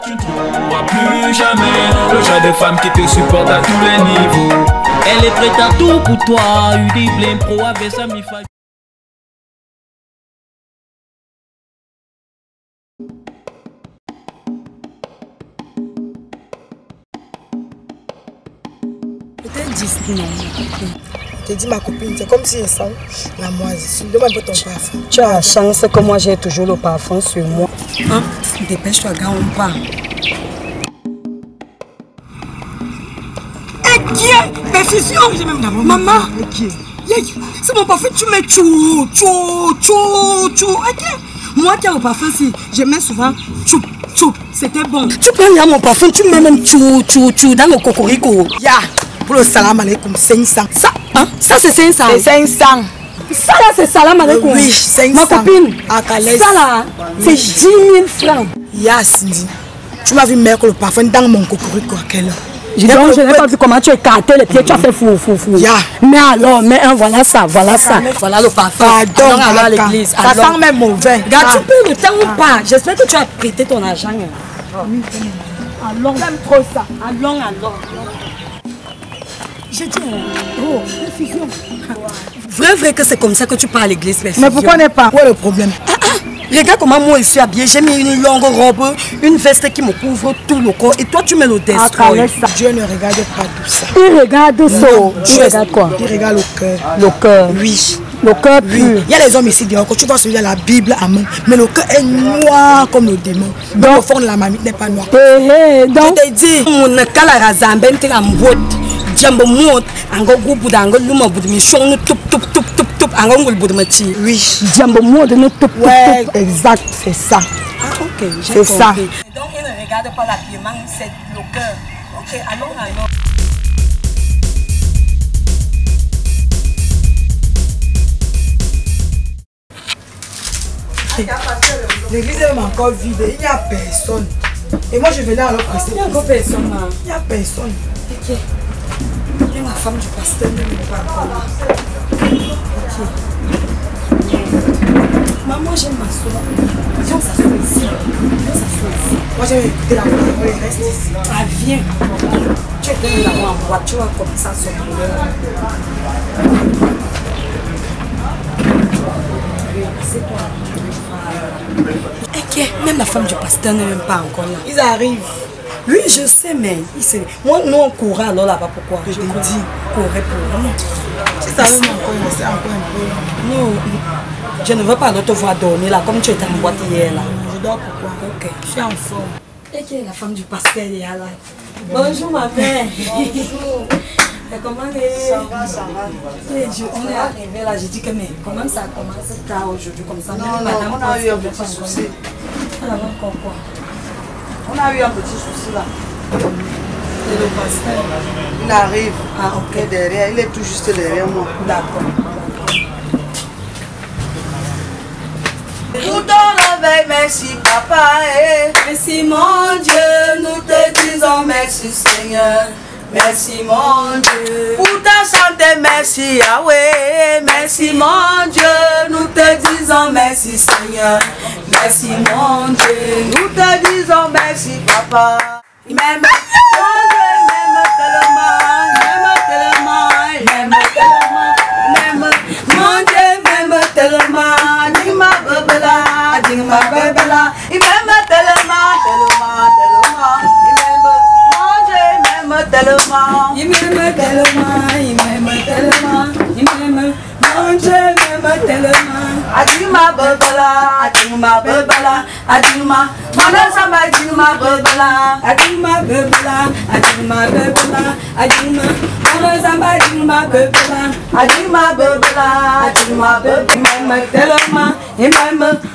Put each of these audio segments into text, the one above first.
Tu ne trouveras plus jamais le genre de femme qui te supporte à tous les niveaux. Elle est prête à tout pour toi, une plein pro avec sa mi-fa. Peut-être 10, non. Je te dis ma copine, c'est comme si elle sent la moisissure. Demande un peu ton parfum. Tu as la chance que moi j'ai toujours le parfum sur moi. Hein? Dépêche-toi, gars, on part. Et qui est? Perfusion! J'ai même d'abord. Maman! Et qui est? C'est mon parfum, tu mets tchou. Ok. Moi qui ai mon parfum, si je mets souvent tchou. C'était bon. Tu prends là mon parfum, tu mets même tchou dans le cocorico. Ya! Pour le salam alaikum, 500. Ça, hein? Ça c'est 500. C'est 500. Ça là c'est salam alaikum. Oui, 500. Ma copine. Ça là, c'est 10 000 francs. Ya, Cindy. Tu m'as vu mettre le parfum dans mon cocorico à quelle heure? Je n'ai pas vu comment tu as écarté les pieds, tu as fait fou. Ya. Mais alors, voilà ça. Voilà le parfum. Pardon, alors à l'église. Ça sent même mauvais. Regarde, tu peux le temps ou pas? J'espère que tu as prêté ton argent. Alors, j'aime trop ça. Alors. J'ai dit, oh, perfusion. Vrai que c'est comme ça que tu pars à l'église, perfusion. Mais pourquoi n'est pas? Quoi le problème? Regarde comment moi je suis habillée. J'ai mis une longue robe, une veste qui me couvre tout le corps. Et toi, tu mets le destroy. Dieu ne regarde pas tout ça. Il regarde ça. Il regarde quoi? Il regarde le cœur. Le cœur. Oui. Le cœur pur. Il y a les hommes ici dehors, quand tu vois celui-là, la Bible à main, mais le cœur est noir comme le démon. Donc le fond de la mamie n'est pas noir. Donc, je te dis, mon calara zambente la mbot, jambo mot, ango gubu dango luma budmi shonu tup ango ngul budmati. Oui. Jambo mot de nous tup. Ouais, exact, c'est ça. Ah ok, c'est ça. Donc il ne regarde pas l'habillement, c'est le cœur. Ok, alors. L'église est encore vide, il n'y a personne. Et moi je venais alors presser. Il n'y a encore personne. Il n'y a personne. Ok. Et ma femme du pasteur ne est pas encore là. Ok. Maman, j'aime m'asseoir. Viens, s'asseoir ici. Moi je vais écouter la parole, il reste ici. Ah, viens. Tu es venu là-bas en boîte, tu vas commencer à sortir. C'est toi. Ok, même la femme du pasteur n'est même pas encore là. Ils arrivent. Oui, je sais, mais moi, nous, on courait alors là-bas. Pourquoi? Je te dis, courait pour nous. Tu savais encore, il restait encore un peu. Non, je ne veux pas te voir dormir là, comme tu étais en boîte hier là. Je dors pourquoi? Ok. Je suis en forme. Et qui est la femme du pasteur est là? Bonjour ma mère. Bonjour. Et comment ça va? On est arrivé là, j'ai dit que mais comment ça commence tard aujourd'hui comme ça? Non, on a eu un petit souci. Encore quoi? On a eu un petit souci là. Et le pasteur? Il arrive. Ah ok. Derrière, il est tout juste derrière moi. D'accord. Nous ton réveil, merci papa. Merci mon Dieu, nous te disons merci Seigneur. Merci mon Dieu. Pour ta santé, merci Yahweh. Merci mon Dieu, nous te disons merci Seigneur. Merci mon Dieu. Nous te disons merci papa. Il m'aime, mon Dieu, m'aime tellement, mon Dieu m'aime tellement. Dis-moi bebela, il m'aime tellement. Il m'aime tellement, mon Dieu m'aime tellement. Adima bebela, Mana samba adima bebela, Mana samba adima bebela, il m'aime tellement,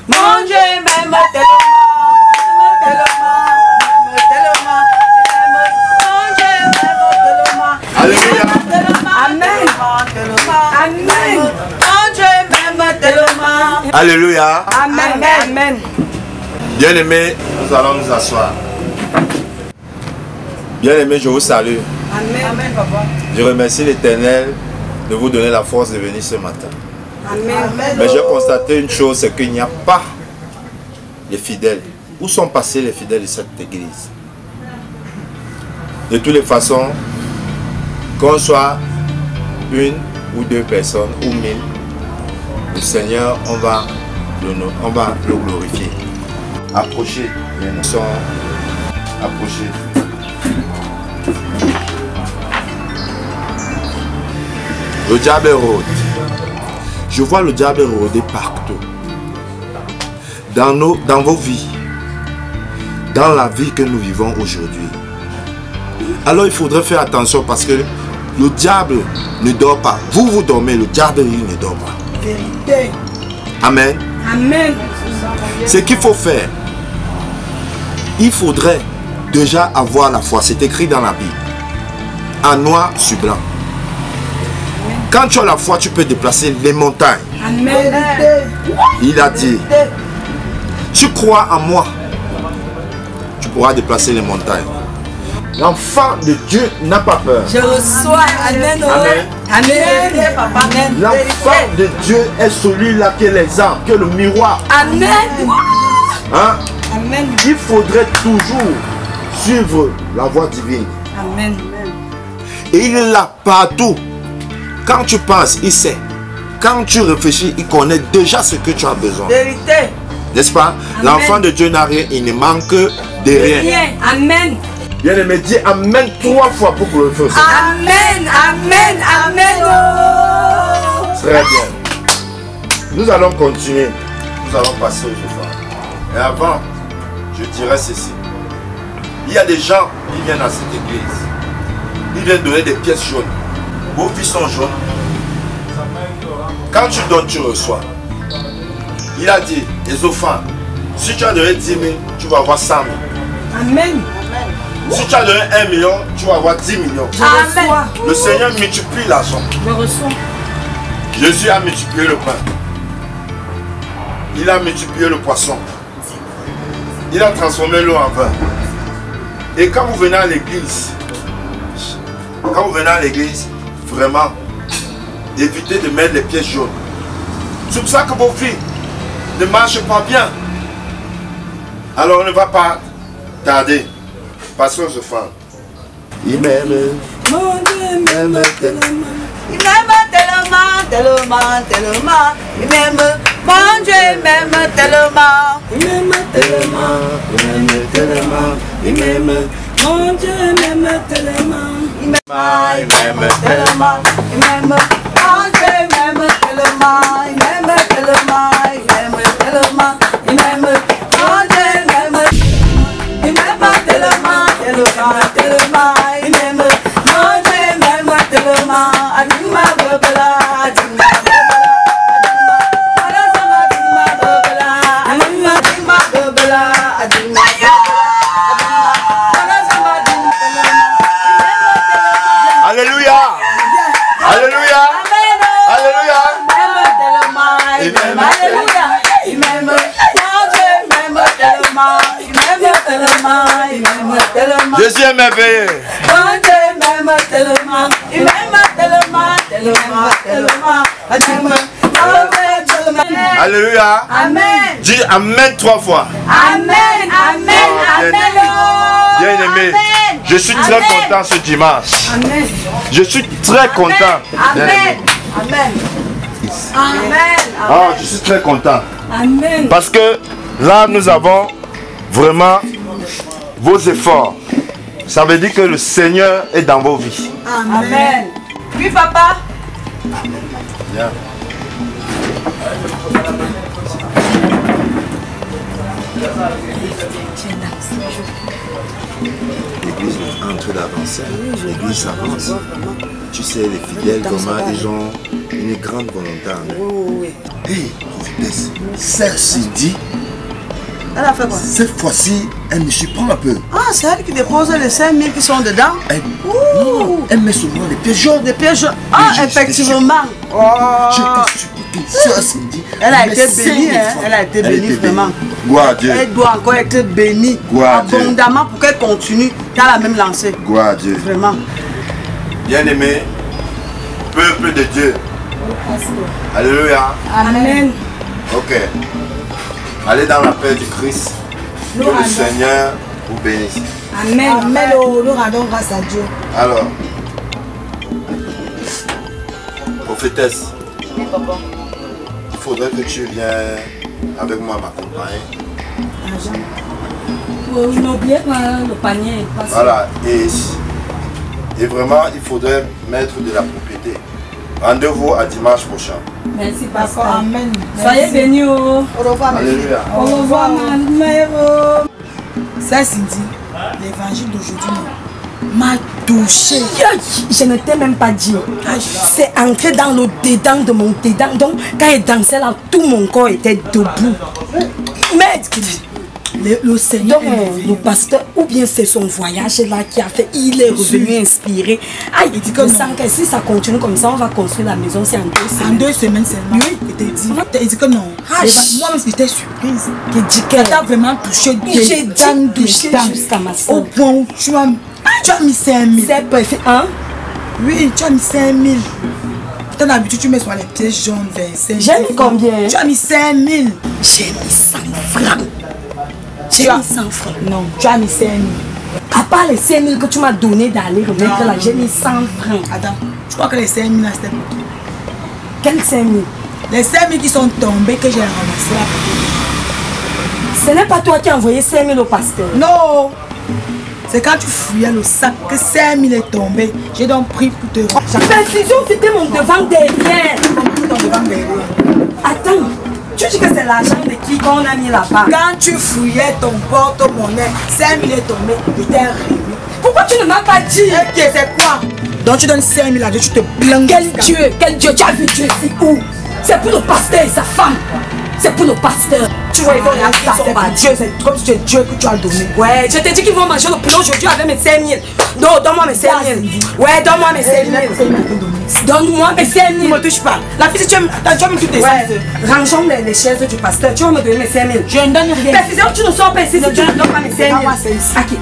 mon Dieu m'aime tellement. Alléluia. Amen. Amen. Mon Dieu m'aime tellement. Alléluia. Amen. Amen. Bien-aimés, nous allons nous asseoir. Bien-aimés, je vous salue. Amen. Amen, papa. Je remercie l'Éternel de vous donner la force de venir ce matin. Amen. Mais j'ai constaté une chose, c'est qu'il n'y a pas de fidèles où sont passés les fidèles de cette église? De toutes les façons, qu'on soit une ou deux personnes ou 1000, le Seigneur, on va le glorifier. Approchez, les sont approchez. Le diable rôde. Je vois le diable rôder partout. Dans vos vies. Dans la vie que nous vivons aujourd'hui. Alors il faudrait faire attention parce que le diable ne dort pas. Vous dormez, le diable il ne dort pas. Vérité. Amen. Amen. Ce qu'il faut faire, il faudrait déjà avoir la foi. C'est écrit dans la Bible. En noir sur blanc. Quand tu as la foi, tu peux déplacer les montagnes. Amen. Il a dit, tu crois en moi, tu pourras déplacer les montagnes. L'enfant de Dieu n'a pas peur. Je reçois. Amen. Amen. Amen. Amen. L'enfant de Dieu est celui-là qui est l'exemple, qui est le miroir. Amen. Hein? Amen. Il faudrait toujours suivre la voie divine. Amen. Et il est là partout. Quand tu penses, il sait. Quand tu réfléchis, il connaît déjà ce que tu as besoin. Vérité. N'est-ce pas? L'enfant de Dieu n'a rien, il ne manque de rien. Rien. Amen. Bien aimé, dis Amen 3 fois pour glorifier. Amen. Amen. Amen. Oh. Très bien. Nous allons continuer. Nous allons passer aux offrandes. Et avant, je dirais ceci. Il y a des gens qui viennent à cette église. Ils viennent donner des pièces jaunes. Vos vies sont jaunes. Quand tu donnes, tu reçois. Il a dit, les offrandes, si tu as donné 10 000, tu vas avoir 100 000. Amen. Si tu as donné 1 million, tu vas avoir 10 millions. Je reçois. Le Seigneur multiplie l'argent. Je reçois. Jésus a multiplié le pain. Il a multiplié le poisson. Il a transformé l'eau en vin. Et quand vous venez à l'église, vraiment, évitez de mettre les pieds jaunes. C'est pour ça que vos filles ne marchent pas bien. Alors on ne va pas tarder. Passons aux offrandes. Il m'aime. Mon Dieu m'aime tellement. Il m'aime tellement, tellement, tellement. Il m'aime, mon Dieu m'aime tellement. Il m'aime tellement. Il m'aime tellement. Il m'aime. Mon Dieu m'aime tellement. Il m'aime tellement. Il m'aime, mon Dieu m'aime tellement. Il m'aime tellement. Il m'aime tellement. Il m'aime, mon Dieu m'aime. Il m'aime tellement, tellement, tellement. Il m'aime, mon Dieu m'aime tellement. Adima babala, adima babala, adima babala, adima babala, adima Alléluia. Alléluia. Alléluia. Il m'aime, alléluia. Il m'aime, mon Dieu m'aime tellement. Il m'aime tellement, il m'aime tellement. Jésus est merveilleux. Mon Dieu m'aime tellement. Il m'aime tellement, tellement, tellement. Adime, mon Dieu tellement. Alléluia. Amen. Dis Amen 3 fois. Amen, amen, amen. Bien aimé, Amen. je suis très Amen. content ce dimanche. Amen. Je suis très content. Bien Amen. aimé. Amen. Amen. Ah, je suis très content. Amen. Parce que là, nous avons vraiment vos efforts. Ça veut dire que le Seigneur est dans vos vies. Amen. Oui, papa. Bien. L'église est en train d'avancer. L'église avance. Tu sais, les fidèles, comment ils ont une grande volonté en eux. Hey, vitesse. Sœur Cindy, Elle a fait quoi? cette fois-ci, elle me surprend un peu. Ah, c'est elle qui dépose les 5 000 qui sont dedans. Elle met seulement les pieds jaunes. Des pièges. Ah, Mais j'étais effectivement. Oh. J'étais surpris. Sœur Cindy, Elle a met été 5 bénie, 000 hein. francs. Elle a été bénie vraiment. Gloire à Dieu. Elle doit encore être bénie Gloire à Dieu. abondamment pour qu'elle continue dans la même lancée. Gloire à Dieu. Vraiment. Bien-aimé, peuple de Dieu. Alléluia. Amen. Ok. Allez dans la paix du Christ. Que le Seigneur vous bénisse. Amen. Amen. Nous rendons grâce à Dieu. Alors, prophétesse, Oui, papa. il faudrait que tu viennes avec moi m'accompagner. N'oubliez pas le panier. Voilà, et vraiment, il faudrait mettre de la propriété. Rendez-vous à dimanche prochain. Merci, pasteur. Amen. Soyez bénis. Au revoir, mes filles. Alléluia. Au revoir, ma mère. Ça, Cindy, l'évangile d'aujourd'hui m'a touché. Je ne t'ai même pas dit. C'est entré dans le dedans de mon dedans. Donc, quand il dansait là, tout mon corps était debout. Mais le Seigneur, le pasteur, ou bien c'est son voyage là qui a fait, il est revenu inspiré. Ah, il dit que si ça continue comme ça, on va construire la maison, c'est en 2 semaines. En 2 semaines seulement. Oui, il dit que non. Moi-même, j'étais surprise. Ça t'a vraiment touché. J'ai touché jusqu'à ma soeur. Au point où tu as mis 5 000. C'est parfait, hein? Oui, tu as mis 5 000. T'as l'habitude, tu mets sur les pièces jaunes, 25. J'ai mis combien? Tu as mis 5 000. J'ai mis 100 francs. J'ai mis 100 francs. Non, tu as mis 5 000. À part les 5 000 que tu m'as donné d'aller remettre là, j'ai mis 100 francs. Attends, je crois que les 5 000 là, c'était pour toi. Quels 5 000? Les 5 000 qui sont tombés, que j'ai ramassés là. Ce n'est pas toi qui as envoyé 5 000 au pasteur. Non! C'est quand tu fouillais le sac que 5 000 est tombé. J'ai donc pris pour te rendre. Précision, c'était mon devant derrière. Ton devant derrière. Attends, tu dis que c'est l'argent de qui qu'on a mis là-bas? Quand tu fouillais ton porte-monnaie, 5 000 est tombé, il t'est remis. Pourquoi tu ne m'as pas dit? Ok, c'est quoi? Donc tu donnes 5 000 à Dieu, tu te plains. Quel Dieu? Tu as vu Dieu ici où? C'est pour le pasteur et sa femme. C'est pour le pasteur. Tu vois, ils vont regarder ça, c'est pas Dieu. C'est comme si c'est Dieu que tu as donné. Ouais, je t'ai dit qu'ils vont manger le poulet aujourd'hui avec mes 5 000. Non, donne-moi mes 5 000. Ouais, donne-moi mes 5 000. Donne-moi mes 5 000. Ne me touche pas. La fille, tu as mis toutes tes rangeons les chaises du pasteur. Tu vas me donner mes 5 000. Je ne donne rien. Précisément, tu ne sors pas ici si tu ne donnes pas mes 5 000. À qui?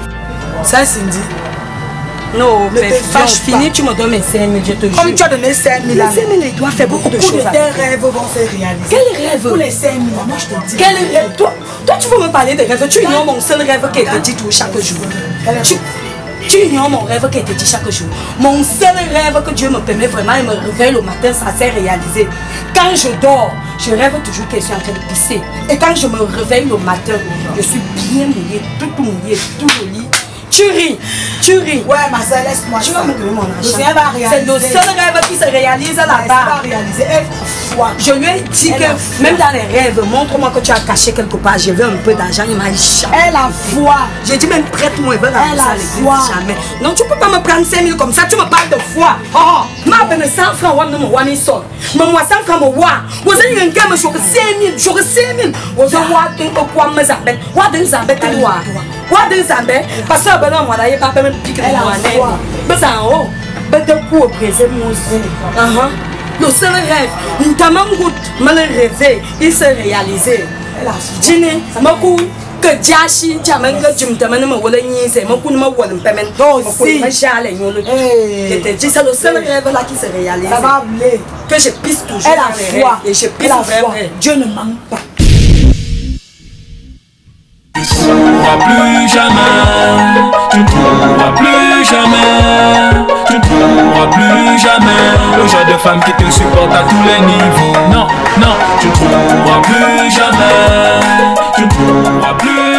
Ça, Cindy. Non, je finis, tu me donnes mes 5 000, je te jure. Comme tu as donné 5 000 les 5 000, il doit faire beaucoup de choses. Tes rêves vont se réaliser. Quel rêve? Pour les 5 000, moi je te dis. Quel rêve? Toi, tu veux me parler de rêve. Tu ignores mon seul rêve qui te dit tout chaque jour. Tu ignores mon rêve qui te dit chaque jour. Mon seul rêve que Dieu me permet vraiment, il me réveille le matin, ça s'est réalisé. Quand je dors, je rêve toujours que je suis en train de pisser. Et quand je me réveille le matin, je suis bien mouillée, tout joli. Tu ris. Ouais, ma soeur, laisse-moi. Tu vas me donner mon argent. C'est le seul rêve qui se réalise là-bas. Je lui ai dit que même dans les rêves, montre-moi que tu as caché quelque part. Je veux un peu d'argent. Il m'a dit jamais. Elle a foi. J'ai dit même prête-moi. Elle a foi. Jamais. Non, tu peux pas me prendre 5 000 comme ça. Tu me parles de foi. Oh, ma peine 100 francs. Moi, je sort. Mais moi, 100 francs, moi, vous avez un gars, je suis 5 000. Je suis 5 000. Vous avez quoi, me zambet. Vous avez zambet, toi. Vous avez zambet. Parce que moi, là, il n'y a pas de pique de moi. Mais ça en haut. Mais de coup, au présent, moi aussi. Le seul rêve, nous t'avons mal rêvé, il s'est réalisé. Dîner, beaucoup que Jashi, Jamaica, Jim Taman, c'est mon coup de mot, un paiement. Si, j'allais, c'est le seul rêve là qui s'est réalisé. Ça va rouler. Que je pisse toujours. Elle a foi. Et je pisse vraiment. Dieu ne manque pas. Tu ne pourras plus jamais, tu ne pourras plus jamais, tu ne pourras plus jamais le genre de femme qui te supporte à tous les niveaux. Non, non, tu ne pourras plus jamais, tu ne pourras plus